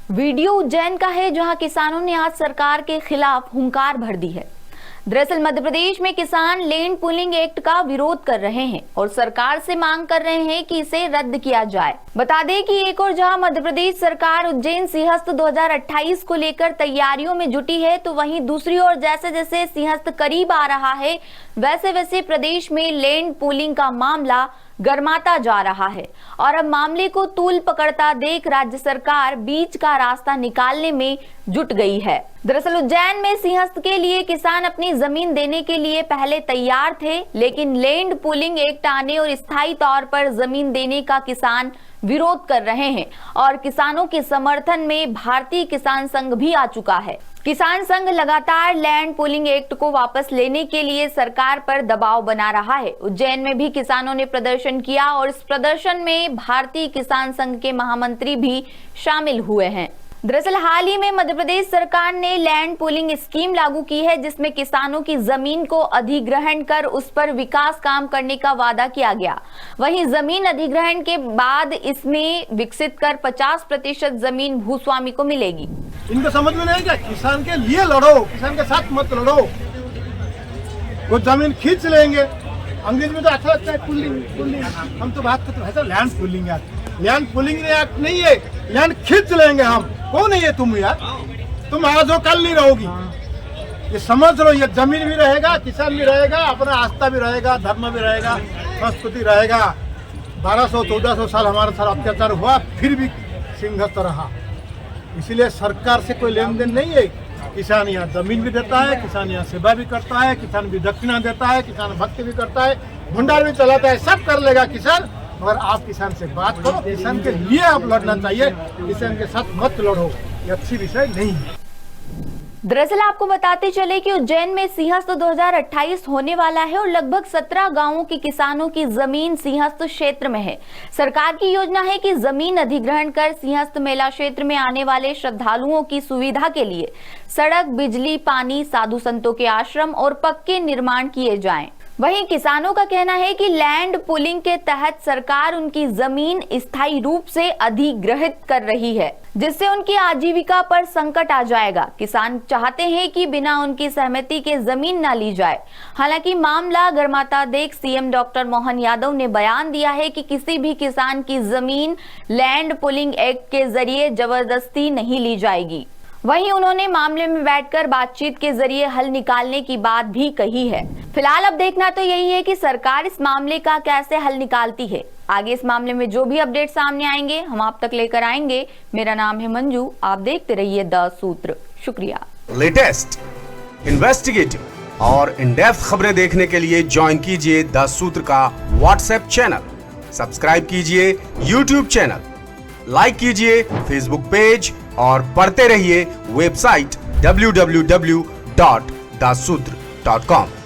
Video Ujjain का है, जहां किसानों ने आज सरकार के खिलाफ हुंकार भर दी है। दरअसल मध्य प्रदेश में किसान लैंड पूलिंग एक्ट का विरोध कर रहे हैं और सरकार से मांग कर रहे हैं कि इसे रद्द किया जाए। बता दें कि एक और जहां मध्य प्रदेश सरकार उज्जैन सिंहस्थ 2028 को लेकर तैयारियों में जुटी है, तो वहीं दूसरी ओर जैसे जैसे सिंहस्थ करीब आ रहा है, वैसे वैसे प्रदेश में लैंड पूलिंग का मामला गरमाता जा रहा है और अब मामले को तूल पकड़ता देख राज्य सरकार बीच का रास्ता निकालने में जुट गई है। दरअसल उज्जैन में सिंहस्थ के लिए किसान अपनी जमीन देने के लिए पहले तैयार थे, लेकिन लैंड पूलिंग एक्ट आने और स्थायी तौर पर जमीन देने का किसान विरोध कर रहे हैं और किसानों के समर्थन में भारतीय किसान संघ भी आ चुका है। किसान संघ लगातार लैंड पूलिंग एक्ट को वापस लेने के लिए सरकार पर दबाव बना रहा है। उज्जैन में भी किसानों ने प्रदर्शन किया और इस प्रदर्शन में भारतीय किसान संघ के महामंत्री भी शामिल हुए हैं। दरअसल हाल ही में मध्य प्रदेश सरकार ने लैंड पूलिंग स्कीम लागू की है, जिसमें किसानों की जमीन को अधिग्रहण कर उस पर विकास काम करने का वादा किया गया। वहीं जमीन अधिग्रहण के बाद इसमें विकसित कर 50% जमीन भूस्वामी को मिलेगी। इनको समझ में नहीं क्या, किसान के लिए लड़ो, किसान के साथ मत लड़ो। वो जमीन खींच लेंगे, अंग्रेज में तो अच्छा लगता है पुलिंग। हम तो बात करते हैं land pulling act. Land pulling act नहीं है, लैंड खींच लेंगे हम। कौन है ये तुम यार? तुम आज हो कल नहीं रहोगी, ये समझ लो। ये जमीन भी रहेगा, किसान भी रहेगा, अपना आस्था भी रहेगा, धर्म भी रहेगा, संस्कृति रहेगा। 1200-1400 साल हमारे साथ अत्याचार हुआ, फिर भी सिंहस्थ रहा। इसीलिए सरकार से कोई लेन देन नहीं है। किसान यहाँ जमीन भी देता है, किसान यहाँ सेवा भी करता है, किसान भी दक्षिणा देता है, किसान भक्ति भी करता है, भंडार भी चलाता है, सब कर लेगा किसान। मगर आप किसान से बात करो, किसान के लिए आप लड़ना चाहिए, किसान के साथ मत लड़ो। ये अच्छी विषय नहीं है। दरअसल आपको बताते चले कि उज्जैन में सिंहस्थ 2028 होने वाला है और लगभग 17 गांवों के किसानों की जमीन सिंहस्थ क्षेत्र में है। सरकार की योजना है कि जमीन अधिग्रहण कर सिंहस्थ मेला क्षेत्र में आने वाले श्रद्धालुओं की सुविधा के लिए सड़क, बिजली, पानी, साधु संतों के आश्रम और पक्के निर्माण किए जाएं। वहीं किसानों का कहना है कि लैंड पूलिंग के तहत सरकार उनकी जमीन स्थायी रूप से अधिग्रहित कर रही है, जिससे उनकी आजीविका पर संकट आ जाएगा। किसान चाहते हैं कि बिना उनकी सहमति के जमीन न ली जाए। हालांकि मामला गरमाता देख सीएम डॉक्टर मोहन यादव ने बयान दिया है कि किसी भी किसान की जमीन लैंड पूलिंग एक्ट के जरिए जबरदस्ती नहीं ली जाएगी। वहीं उन्होंने मामले में बैठकर बातचीत के जरिए हल निकालने की बात भी कही है। फिलहाल अब देखना तो यही है कि सरकार इस मामले का कैसे हल निकालती है। आगे इस मामले में जो भी अपडेट सामने आएंगे हम आप तक लेकर आएंगे। मेरा नाम है मंजू, आप देखते रहिए द सूत्र। शुक्रिया। लेटेस्ट, इन्वेस्टिगेटिव और इन डेप्थ खबरें देखने के लिए ज्वाइन कीजिए द सूत्र का व्हाट्सएप चैनल, सब्सक्राइब कीजिए यूट्यूब चैनल, लाइक कीजिए फेसबुक पेज और पढ़ते रहिए वेबसाइट www.daसूत्र.com।